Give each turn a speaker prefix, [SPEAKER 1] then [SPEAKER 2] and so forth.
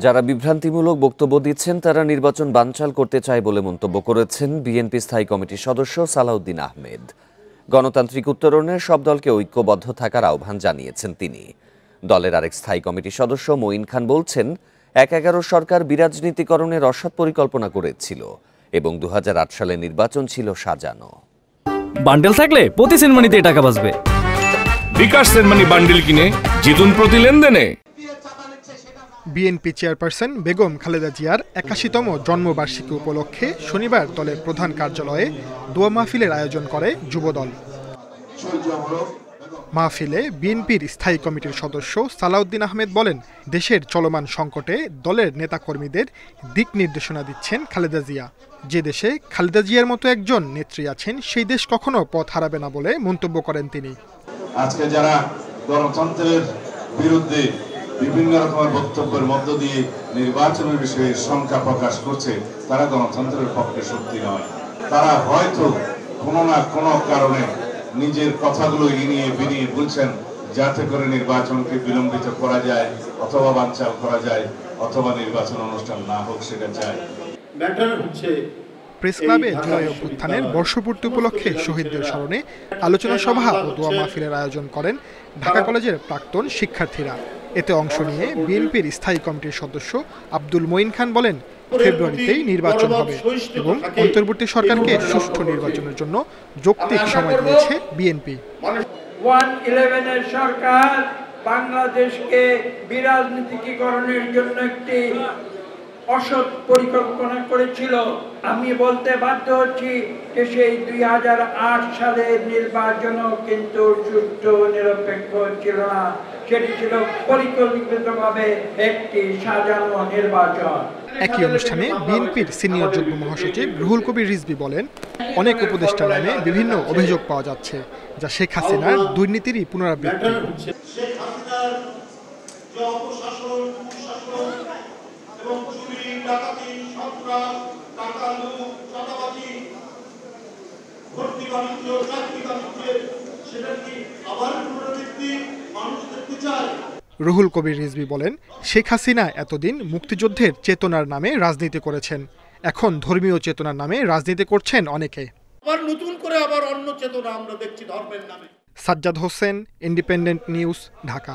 [SPEAKER 1] যারা বিভ্রান্তিমূলক বক্তব্য দিচ্ছেন তারা নির্বাচন বানচাল করতে চায় বলে মন্তব্য করেছেন বিএনপি স্থায়ী কমিটির সদস্য সালাউদ্দিন আহমেদ। গণতান্ত্রিক উত্তরণে সব দলকে ঐক্যবদ্ধ থাকার আহ্বান জানিয়েছেন তিনি। দলের আরেক স্থায়ী কমিটির সদস্য মঈন খান বলছেন, ১/১১ সরকার বিরাজনীতিকরণের অসৎ পরিকল্পনা করেছিল এবং ২০০৮ সালে নির্বাচন ছিল সাজানো।
[SPEAKER 2] বান্ডেল থাকলে প্রতি সেনমানিতে টাকা বাঁচবে।
[SPEAKER 3] বিকাশ সেনমানি বান্ডেল কিনে জিতুন প্রতি লেনদেনে।
[SPEAKER 4] বিএনপি চেয়ারপারসন বেগম খালেদা জিয়ার ৮১তম জন্মবার্ষিকী উপলক্ষে শনিবার দলের প্রধান কার্যালয়ে দোয়া মাহফিলের আয়োজন করে যুবদল। মাহফিলে বিএনপির স্থায়ী কমিটির সদস্য সালাউদ্দিন আহমেদ বলেন, দেশের চলমান সংকটে দলের নেতাকর্মীদের দিক নির্দেশনা দিচ্ছেন খালেদা জিয়া। যে দেশে খালেদা জিয়ার মতো একজন নেত্রী আছেন সেই দেশ কখনো পথ হারাবে না বলে মন্তব্য করেন তিনি।
[SPEAKER 5] আজকে যারা গণতন্ত্রের বিরুদ্ধে বিভিন্ন রকমের বক্তব্যের মধ্য দিয়ে নির্বাচনের বিষয়ে শঙ্কা প্রকাশ করছে, তারা গণতন্ত্রের পক্ষে শক্তি নয়। তারা হয়তো কোনো না কোনো কারণে নিজের কথাগুলো ইনিয়ে বিনিয়ে বলছেন যাতে করে নির্বাচনকে বিলম্বিত করা যায় অথবা বানচাল করা যায় অথবা নির্বাচন অনুষ্ঠান না হোক সেটা চায়।
[SPEAKER 4] প্রেস ক্লাবে জুলাই অভ্যুত্থানের বর্ষপূর্তি উপলক্ষে শহীদদের স্মরণে আলোচনা সভা ও দোয়া মাহফিলের আয়োজন করেন ঢাকা কলেজের প্রাক্তন শিক্ষার্থীরা। এতে অংশ নিয়ে বিএনপির স্থায়ী কমিটির সদস্য আব্দুল মঈন খান বলেন, ফেব্রুয়ারিতেই নির্বাচন হবে এবং অন্তর্বর্তী সরকারকে সুষ্ঠু নির্বাচনের জন্য যৌক্তিক সময় দিয়েছে বিএনপি।
[SPEAKER 6] 111 সরকার বাংলাদেশকে বিরাজনীতিকরণের জন্য একটি অসৎ পরিকল্পনা করেছিল। আমি বলতে বাধ্য হচ্ছি যে সেই ২০০৮ সালের নির্বাচনও কিন্তু সুষ্ঠু নিরপেক্ষ ছিল না, সেটি ছিল পরিকল্পিতভাবে একটি সাজানো নির্বাচন।
[SPEAKER 4] একই অনুষ্ঠানে বিএনপির সিনিয়র যুগ্ম মহাসচিব রুহুল কবির রিজভী বলেন, অনেক উপদেষ্টা নামে বিভিন্ন অভিযোগ পাওয়া যাচ্ছে, যা শেখ হাসিনার দুর্নীতিরই পুনরাবৃত্তি। রুহুল কবির রিজভী বলেন, শেখ হাসিনা এতদিন মুক্তিযুদ্ধের চেতনার নামে রাজনীতি করেছেন, এখন ধর্মীয় চেতনার নামে রাজনীতি করছেন অনেকে।
[SPEAKER 7] আবার নতুন করে আবার অন্য চেতনা আমরা দেখছি ধর্মের নামে।
[SPEAKER 4] Sajjad Hossain, independent news, Dhaka.